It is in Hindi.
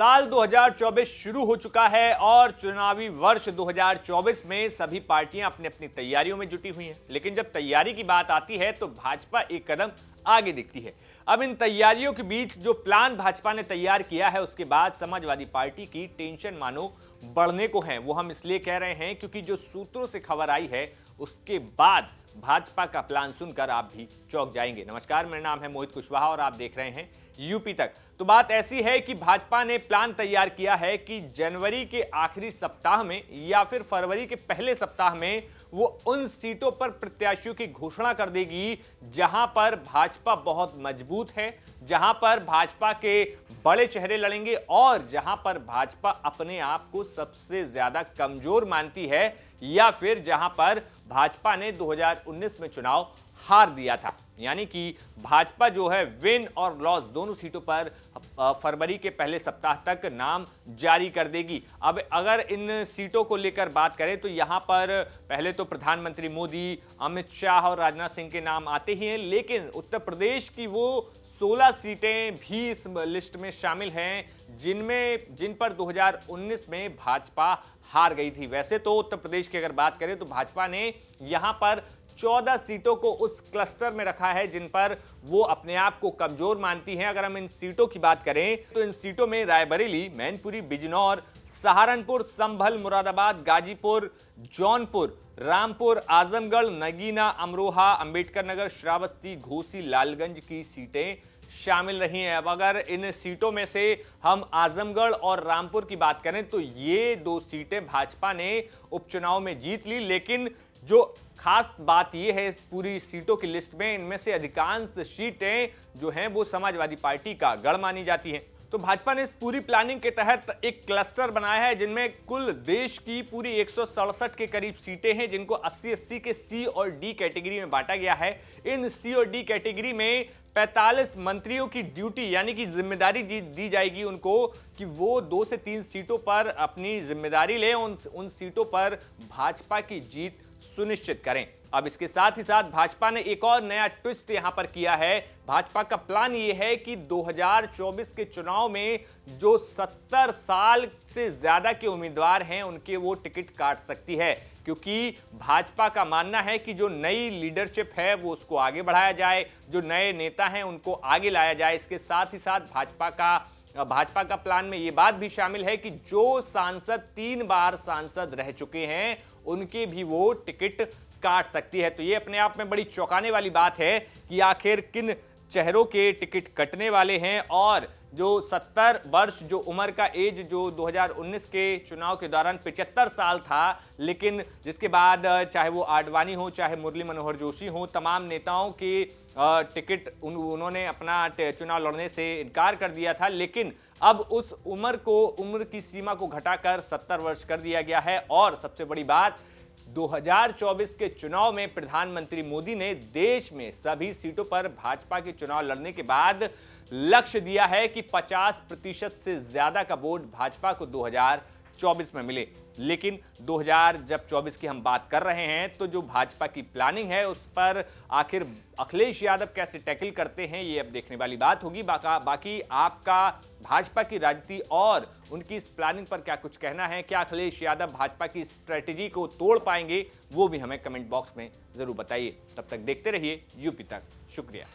साल 2024 शुरू हो चुका है और चुनावी वर्ष 2024 में सभी पार्टियां अपनी अपनी तैयारियों में जुटी हुई हैं। लेकिन जब तैयारी की बात आती है तो भाजपा एक कदम आगे दिखती है। अब इन तैयारियों के बीच जो प्लान भाजपा ने तैयार किया है उसके बाद समाजवादी पार्टी की टेंशन मानो बढ़ने को है। वो हम इसलिए कह रहे हैं क्योंकि जो सूत्रों से खबर आई है उसके बाद भाजपा का प्लान सुनकर आप भी चौंक जाएंगे। नमस्कार, मेरा नाम है मोहित कुशवाहा और आप देख रहे हैं यूपी तक। तो बात ऐसी है कि भाजपा ने प्लान तैयार किया है कि जनवरी के आखिरी सप्ताह में या फिर फरवरी के पहले सप्ताह में वो उन सीटों पर प्रत्याशियों की घोषणा कर देगी जहां पर भाजपा बहुत मजबूत है, जहां पर भाजपा के बड़े चेहरे लड़ेंगे और जहां पर भाजपा अपने आप को सबसे ज्यादा कमजोर मानती है या फिर जहां पर भाजपा ने 2019 में चुनाव हार दिया था। यानी कि भाजपा जो है विन और लॉस दोनों सीटों पर फरवरी के पहले सप्ताह तक नाम जारी कर देगी। अब अगर इन सीटों को लेकर बात करें तो यहां पर पहले तो प्रधानमंत्री मोदी, अमित शाह और राजनाथ सिंह के नाम आते ही हैं, लेकिन उत्तर प्रदेश की वो 16 सीटें भी इस लिस्ट में शामिल हैं जिन पर 2019 में भाजपा हार गई थी। वैसे तो उत्तर प्रदेश की अगर बात करें तो भाजपा ने यहां पर 14 सीटों को उस क्लस्टर में रखा है जिन पर वो अपने आप को कमजोर मानती हैं। अगर हम इन सीटों की बात करें तो इन सीटों में रायबरेली, मैनपुरी, बिजनौर, सहारनपुर, संभल, मुरादाबाद, गाजीपुर, जौनपुर, रामपुर, आजमगढ़, नगीना, अमरोहा, अंबेडकर नगर, श्रावस्ती, घोसी, लालगंज की सीटें शामिल रही हैं। अब अगर इन सीटों में से हम आजमगढ़ और रामपुर की बात करें तो ये दो सीटें भाजपा ने उपचुनाव में जीत ली, लेकिन जो खास बात यह है इस पूरी सीटों की लिस्ट में इनमें से अधिकांश सीटें जो हैं वो समाजवादी पार्टी का गढ़ मानी जाती हैं। तो भाजपा ने इस पूरी प्लानिंग के तहत एक क्लस्टर बनाया है जिनमें कुल देश की पूरी 167 के करीब सीटें हैं जिनको 80-80 के सी और डी कैटेगरी में बांटा गया है। इन सी और डी कैटेगरी में 45 मंत्रियों की ड्यूटी यानी कि जिम्मेदारी दी जाएगी उनको कि वो 2 से 3 सीटों पर अपनी जिम्मेदारी लें, उन सीटों पर भाजपा की जीत सुनिश्चित करें। अब इसके साथ ही साथ भाजपा ने एक और नया ट्विस्ट यहां पर किया है। भाजपा का प्लान यह है कि 2024 के चुनाव में जो 70 साल से ज्यादा के उम्मीदवार हैं उनके वो टिकट काट सकती है, क्योंकि भाजपा का मानना है कि जो नई लीडरशिप है वो उसको आगे बढ़ाया जाए, जो नए नेता हैं उनको आगे लाया जाए। इसके साथ ही साथ भाजपा का प्लान में ये बात भी शामिल है कि जो सांसद 3 बार सांसद रह चुके हैं उनके भी वो टिकट काट सकती है। तो ये अपने आप में बड़ी चौंकाने वाली बात है कि आखिर किन चेहरों के टिकट कटने वाले हैं। और जो 70 वर्ष जो उम्र का एज जो 2019 के चुनाव के दौरान 75 साल था, लेकिन जिसके बाद चाहे वो आडवाणी हो चाहे मुरली मनोहर जोशी हो, तमाम नेताओं के टिकट उन्होंने अपना चुनाव लड़ने से इनकार कर दिया था, लेकिन अब उस उम्र की सीमा को घटाकर 70 वर्ष कर दिया गया है। और सबसे बड़ी बात 2024 के चुनाव में प्रधानमंत्री मोदी ने देश में सभी सीटों पर भाजपा के चुनाव लड़ने के बाद लक्ष्य दिया है कि 50% से ज्यादा का वोट भाजपा को 2024 में मिले। लेकिन 2024 की हम बात कर रहे हैं तो जो भाजपा की प्लानिंग है उस पर आखिर अखिलेश यादव कैसे टैकल करते हैं ये अब देखने वाली बात होगी। बाकी आपका भाजपा की राजनीति और उनकी इस प्लानिंग पर क्या कुछ कहना है? क्या अखिलेश यादव भाजपा की स्ट्रेटेजी को तोड़ पाएंगे? वो भी हमें कमेंट बॉक्स में जरूर बताइए। तब तक देखते रहिए यूपी तक। शुक्रिया।